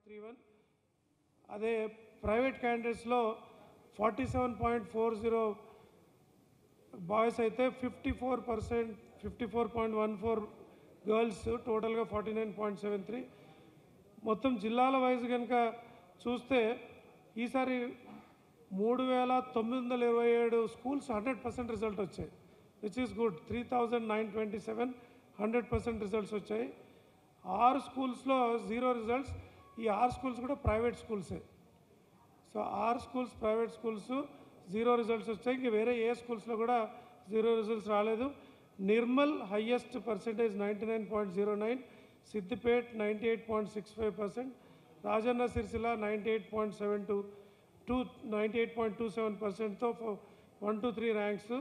47.31. అదే private క్యాండిడేట్స్లో 47.40 boys అయితే 54.14 girls, టోటల్గా 49.73. మొత్తం జిల్లాల వైజ్ కనుక చూస్తే ఈసారి 3,927 స్కూల్స్ 100% రిజల్ట్ వచ్చాయి, విచ్ ఈస్ గుడ్. 3,927 100% రిజల్ట్స్ వచ్చాయి. 6 స్కూల్స్లో 0 రిజల్ట్స్. ఈ 6 స్కూల్స్ కూడా ప్రైవేట్ స్కూల్సే. So 6 schools private schools 0 results వచ్చాయి. ఇంక వేరే ఏ స్కూల్స్లో కూడా 0 రిజల్ట్స్ రాలేదు. నిర్మల్ హయ్యెస్ట్ పర్సెంటేజ్ 99.09, సిద్దిపేట్ 98.65%, రాజన్న సిరిసిల్ల 98.27%తో 1 to 3 ranks.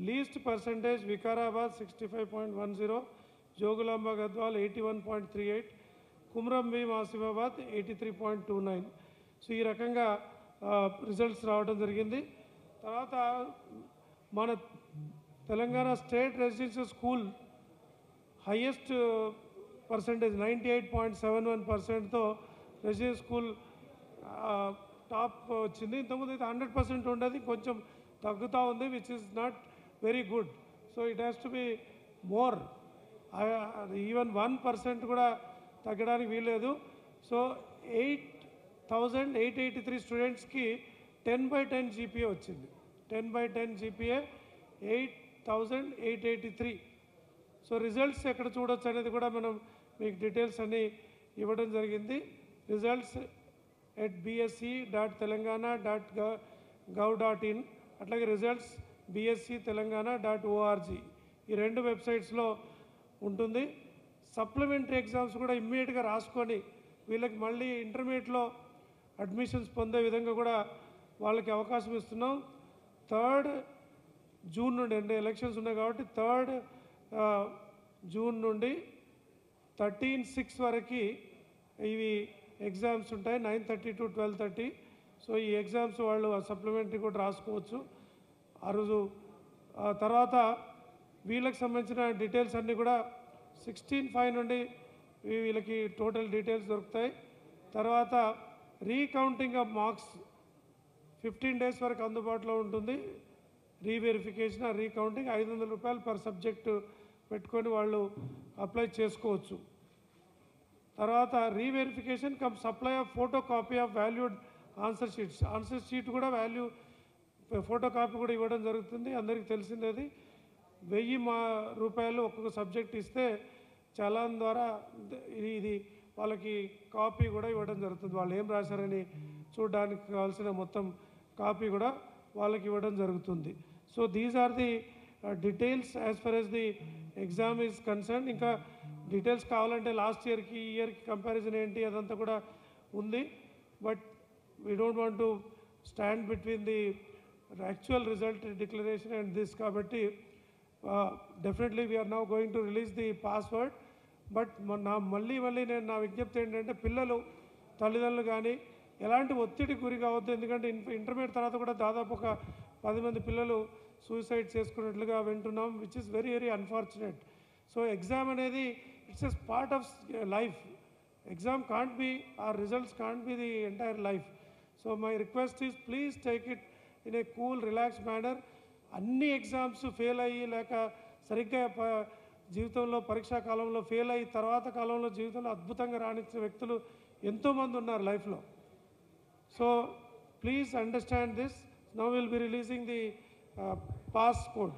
Least percentage Vikarabad 65.10, Jogulamba Gadwal 81.38, Kumram Bheem Asifabad 83.29. So ఈ రకంగా రిజల్ట్స్ రావడం జరిగింది. తర్వాత మన Telangana state residential school highest percentage 98.71%తో రెసిడెన్షియల్ స్కూల్ టాప్ వచ్చింది. ఇంతకుముందు అయితే 100% ఉండేది, కొంచెం తగ్గుతూ ఉంది, which is not very good. So it has to be more. Even 1% కూడా తగ్గడానికి వీల్లేదు. సో 8,883 స్టూడెంట్స్కి 10/10 జీపీఏ వచ్చింది. 10/10 జీపీఏ 8,883. సో రిజల్ట్స్ ఎక్కడ చూడొచ్చు అనేది కూడా మనం మీకు డీటెయిల్స్ అన్నీ ఇవ్వడం జరిగింది. రిజల్ట్స్ bsc.telangana.gov.in, అట్లాగే రిజల్ట్స్ bsctelangana.org, ఈ 2 వెబ్సైట్స్లో ఉంటుంది. సప్లిమెంటరీ ఎగ్జామ్స్ కూడా ఇమ్మీడియట్గా రాసుకొని వీళ్ళకి మళ్ళీ ఇంటర్మీడియట్లో అడ్మిషన్స్ పొందే విధంగా కూడా వాళ్ళకి అవకాశం ఇస్తున్నాం. 3rd జూన్ నుండి, అంటే ఎలక్షన్స్ ఉన్నాయి కాబట్టి 3rd జూన్ నుండి 13/6 వరకు ఇవి ఎగ్జామ్స్ ఉంటాయి, 9:30 to 12:30. సో ఈ ఎగ్జామ్స్ వాళ్ళు సప్లిమెంటరీ కూడా రాసుకోవచ్చు ఆ రోజు. తర్వాత వీళ్ళకి సంబంధించిన డీటెయిల్స్ అన్నీ కూడా 16/5 నుండి వీళ్ళకి టోటల్ డీటెయిల్స్ దొరుకుతాయి. తర్వాత రీకౌంటింగ్ ఆఫ్ మార్క్స్ 15 days వరకు అందుబాటులో ఉంటుంది. రీవెరిఫికేషన్, రీకౌంటింగ్ 500 రూపాయలు పర్ సబ్జెక్టు పెట్టుకొని వాళ్ళు అప్లై చేసుకోవచ్చు. తర్వాత reverification come supply of photo copy of valued answer sheets. Answer sheet కూడా ఫోటో కాపీ కూడా ఇవ్వడం జరుగుతుంది. అందరికీ తెలిసిందేది. 1000 రూపాయలు ఒక్కొక్క సబ్జెక్ట్ ఇస్తే చలాన్ ద్వారా ఇది వాళ్ళకి కాపీ కూడా ఇవ్వడం జరుగుతుంది. వాళ్ళు ఏం రాశారని చూడడానికి కావాల్సిన మొత్తం కాపీ కూడా వాళ్ళకి ఇవ్వడం జరుగుతుంది. So these are the details as far as the exam is concern. ఇంకా డీటెయిల్స్ కావాలంటే లాస్ట్ ఇయర్కి ఈ ఇయర్కి కంపారిజన్ ఏంటి అదంతా కూడా ఉంది. But we don't want to stand between the actual result declaration and this. కాబట్టి definitely we're now going to release the password. But మళ్ళీ నేను నా విజ్ఞప్తి ఏంటంటే పిల్లలు, తల్లిదండ్రులు కానీ ఎలాంటి ఒత్తిడి గురి కావద్దు. ఎందుకంటే ఇంటర్మీడియట్ తర్వాత కూడా దాదాపు ఒక 10 మంది పిల్లలు సూసైడ్ చేసుకున్నట్లుగా వింటున్నాం, which is very very unfortunate. So exam అనేది it's a part of life. Exam can't be, or results can't be the entire life. So my request is please take it in a cool relax manner. అన్ని exams fail అయ్యి లేక సరిగ్గా జీవితంలో పరీక్షా కాలంలో fail అయ్యి తర్వాత కాలంలో జీవితంలో అద్భుతంగా రాణించిన వ్యక్తులు ఎంతోమంది ఉన్నారు లైఫ్లో. So please understand this. Now will be releasing the pass code.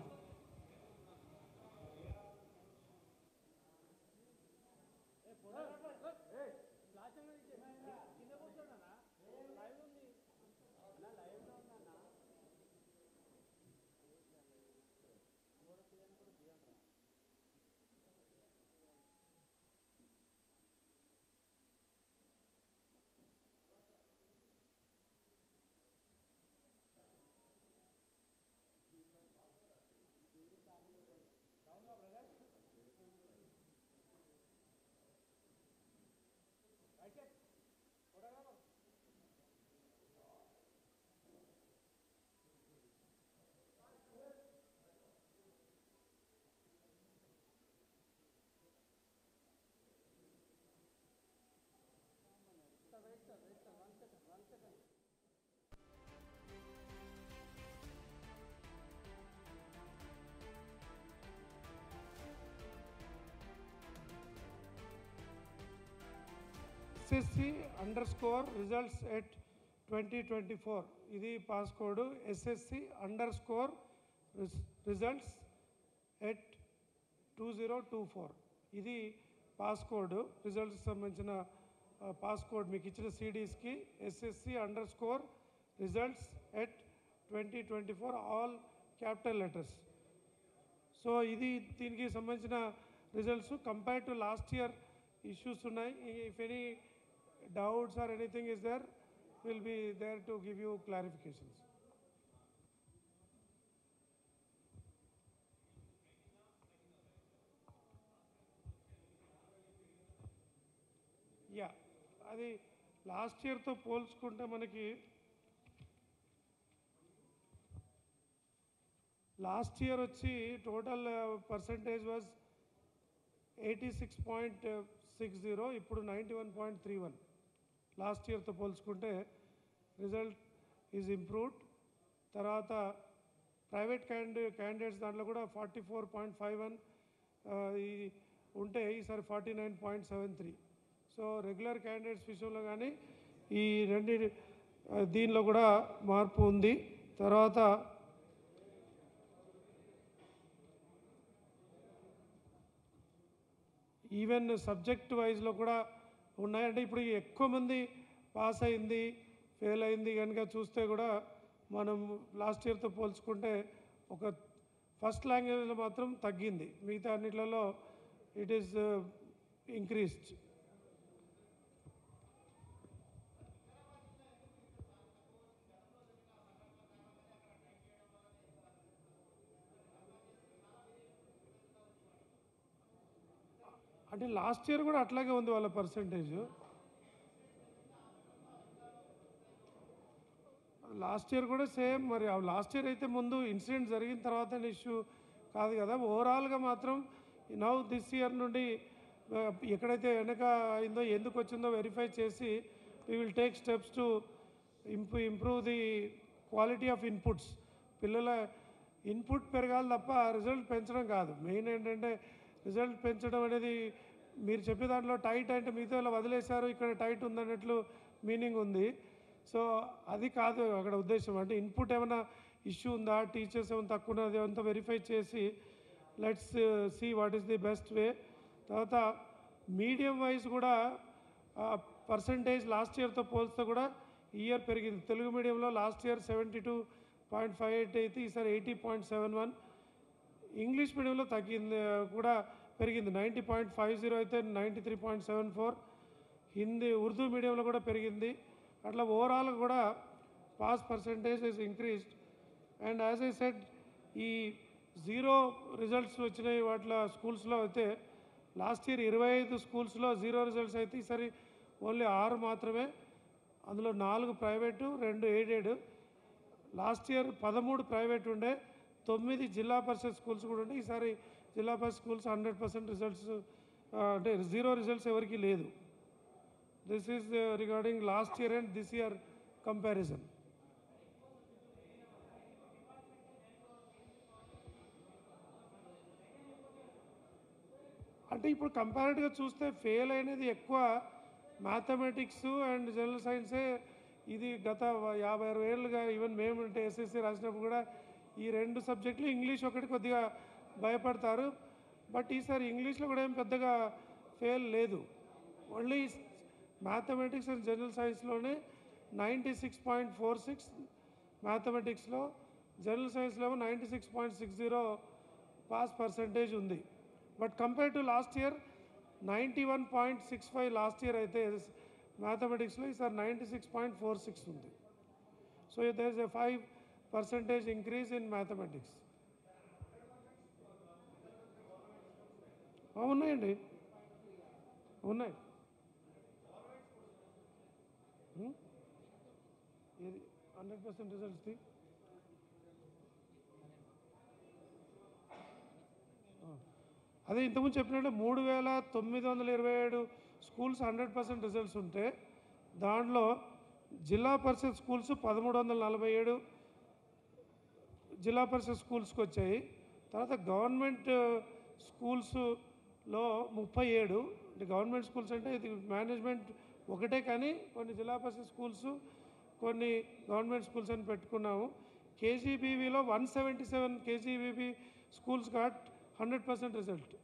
SSC_results at 2024 ఇది పాస్ కోడ్. SSC_results at 2024 ఇది పాస్ కోడ్. రిజల్ట్స్ సంబంధించిన పాస్ కోడ్ మీకు ఇచ్చిన సిడీస్కి SSC_results at 2024 all capital letters. So ఇది దీనికి సంబంధించిన results compare to last year issues ఉన్నాయి. If any doubts or anything is there will be there to give you clarifications. Yeah, అది last ఇయర్తో పోల్చుకుంటే మనకి లాస్ట్ ఇయర్ వచ్చి టోటల్ పర్సంటేజ్ వాజ్ 86.60, ఇప్పుడు 91.31. లాస్ట్ ఇయర్తో పోల్చుకుంటే రిజల్ట్ ఈజ్ ఇంప్రూవ్డ్. తర్వాత ప్రైవేట్ క్యాండిడేట్స్ దాంట్లో కూడా 44.51 ఉంటే ఈసారి 49.73. సో రెగ్యులర్ క్యాండిడేట్స్ విషయంలో కానీ ఈ రెండు దీనిలో కూడా మార్పు ఉంది. తర్వాత ఈవెన్ సబ్జెక్ట్ వైజ్లో కూడా ఉన్నాయంటే ఇప్పుడు ఎక్కువ మంది పాస్ అయింది ఫెయిల్ అయింది కనుక చూస్తే కూడా మనం లాస్ట్ ఇయర్తో పోల్చుకుంటే ఒక ఫస్ట్ లాంగ్వేజ్లో మాత్రం తగ్గింది, మిగతా అన్నిట్లలో ఇట్ ఈస్ ఇంక్రీస్డ్. అంటే లాస్ట్ ఇయర్ కూడా అట్లాగే ఉంది వాళ్ళ పర్సంటేజ్. లాస్ట్ ఇయర్ కూడా సేమ్. మరి లాస్ట్ ఇయర్ అయితే ముందు ఇన్సిడెంట్ జరిగిన తర్వాత ఇష్యూ కాదు కదా, ఓవరాల్గా మాత్రం నౌ దిస్ ఇయర్ నుండి ఎక్కడైతే వెనక అయిందో ఎందుకు వచ్చిందో వెరిఫై చేసి we will take steps to improve the quality of inputs. పిల్లల ఇన్పుట్ పెరగాలి తప్ప రిజల్ట్ పెంచడం కాదు. మెయిన్ ఏంటంటే రిజల్ట్ పెంచడం అనేది మీరు చెప్పే దాంట్లో టైట్ అంటే మిగతా వాళ్ళు వదిలేశారు, ఇక్కడ టైట్ ఉందన్నట్లు మీనింగ్ ఉంది. సో అది కాదు అక్కడ ఉద్దేశం. అంటే ఇన్పుట్ ఏమైనా ఇష్యూ ఉందా, టీచర్స్ ఏమైనా తక్కువ ఉన్నది అంతా వెరిఫై చేసి let's see what is the best way. తర్వాత మీడియం వైజ్ కూడా పర్సంటేజ్ లాస్ట్ ఇయర్తో పోల్స్తే కూడా ఈ ఇయర్ పెరిగింది. తెలుగు మీడియంలో లాస్ట్ ఇయర్ 72.58 అయితే ఈసారి 80.71. ఇంగ్లీష్ మీడియంలో తగ్గింది కూడా పెరిగింది, 90.50 అయితే 93.74. హిందీ ఉర్దూ మీడియంలో కూడా పెరిగింది. అట్లా ఓవరాల్ కూడా pass percentage is increased. And as I said ఈ జీరో రిజల్ట్స్ వచ్చినాయి వాటిలో స్కూల్స్లో అయితే లాస్ట్ ఇయర్ 25 స్కూల్స్లో జీరో రిజల్ట్స్ అయితే ఈసారి ఓన్లీ 6 మాత్రమే. అందులో 4 private 2 aided. Last year 13 private ఉండే, 9 జిల్లా పరిషత్ స్కూల్స్ కూడా ఉండే. ఈసారి జిల్లా పరిషత్ స్కూల్స్ 100% రిజల్ట్స్ అంటే జీరో రిజల్ట్స్ ఎవరికి లేదు. This is regarding last year and this year comparison. అంటే ఇప్పుడు కంపారిటివ్గా చూస్తే ఫెయిల్ అయినది ఎక్కువ మ్యాథమెటిక్స్ అండ్ జనరల్ సైన్సే. ఇది గత 50-60 ఏళ్ళుగా ఈవెన్ మేము అంటే ఎస్ఎస్సి రాసినప్పుడు కూడా ఈ 2 సబ్జెక్టులు, ఇంగ్లీష్ ఒకటి కొద్దిగా భయపడతారు. బట్ ఈసారి ఇంగ్లీష్లో కూడా ఏం పెద్దగా ఫెయిల్ లేదు. ఓన్లీ మ్యాథమెటిక్స్ అండ్ జనరల్ సైన్స్లోనే 96.46 మ్యాథమెటిక్స్లో, జనరల్ సైన్స్లో 96.60 పాస్ పర్సంటేజ్ ఉంది. But compare to last year 91.65 last year అయితే మ్యాథమెటిక్స్లో ఈసారి 96.46 ఉంది. So there is a 5% increase in mathematics. ఉన్నాయండి, ఉన్నాయి. ఏది 100% రిజల్ట్స్ది అదే ఇంతకుముందు చెప్పినట్టు 3,927 స్కూల్స్ 100% రిజల్ట్స్ ఉంటే దాంట్లో జిల్లా పరిషత్ స్కూల్స్ 1,347 జిల్లా పరిషత్ స్కూల్స్కి వచ్చాయి. తర్వాత గవర్నమెంట్ స్కూల్స్లో 37. అంటే గవర్నమెంట్ స్కూల్స్ అంటే ఇది మేనేజ్మెంట్ ఒకటే, కానీ కొన్ని జిల్లా పరిషత్ స్కూల్స్, కొన్ని గవర్నమెంట్ స్కూల్స్ అని పెట్టుకున్నాము. కేజీబీవీలో 177 కేజీబీవీ స్కూల్స్ గాట్ 100% రిజల్ట్.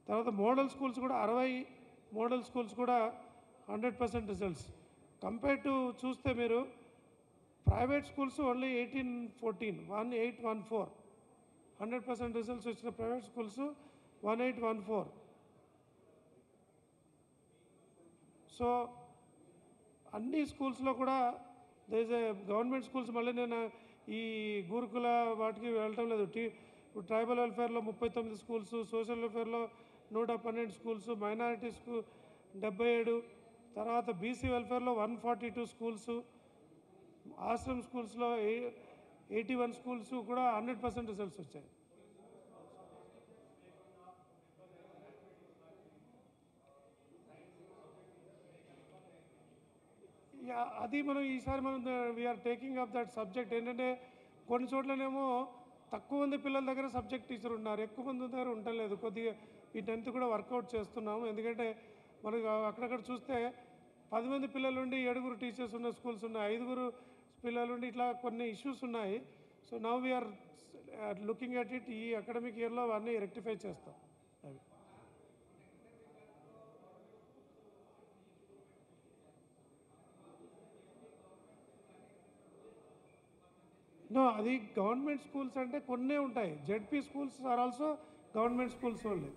తర్వాత మోడల్ స్కూల్స్ కూడా 60 మోడల్ స్కూల్స్ కూడా 100% రిజల్ట్స్. కంపేర్ టు చూస్తే మీరు ప్రైవేట్ స్కూల్స్ ఓన్లీ 1814 100% రిజల్ట్స్ వచ్చిన ప్రైవేట్ స్కూల్స్ 1814. సో అన్ని స్కూల్స్లో కూడా దేస్ ఏ గవర్నమెంట్ స్కూల్స్. మళ్ళీ నేను ఈ గురుకుల వాటికి వెళ్ళటం లేదు. ట్రైబల్ వెల్ఫేర్లో 39 స్కూల్స్, సోషల్ వెల్ఫేర్లో 112 స్కూల్స్, మైనారిటీస్కు 77, తర్వాత బీసీ వెల్ఫేర్లో 142 స్కూల్స్, ఆశ్రమ్ స్కూల్స్లో 81 స్కూల్స్ కూడా 100% రిజల్ట్స్ వచ్చాయి. అది మనం ఈసారి మనం we're taking up that subject. ఏంటంటే కొన్ని చోట్లనేమో తక్కువ మంది పిల్లల దగ్గర సబ్జెక్ట్ టీచర్ ఉన్నారు, ఎక్కువ మంది దగ్గర ఉండలేదు. కొద్దిగా ఈ 10th కూడా వర్కౌట్ చేస్తున్నాము. ఎందుకంటే మనకు అక్కడక్కడ చూస్తే 10 మంది పిల్లలు ఉండి 7 టీచర్స్ ఉన్న స్కూల్స్ ఉన్నాయి, 5 పిల్లలు ఉండి ఇట్లా కొన్ని ఇష్యూస్ ఉన్నాయి. So now we're looking at it. ఈ అకాడమిక్ ఇయర్లో అవన్నీ రెక్టిఫై చేస్తాం. అవి నో, అది గవర్నమెంట్ స్కూల్స్ అంటే కొన్నే ఉంటాయి. ZP schools are also government schools only.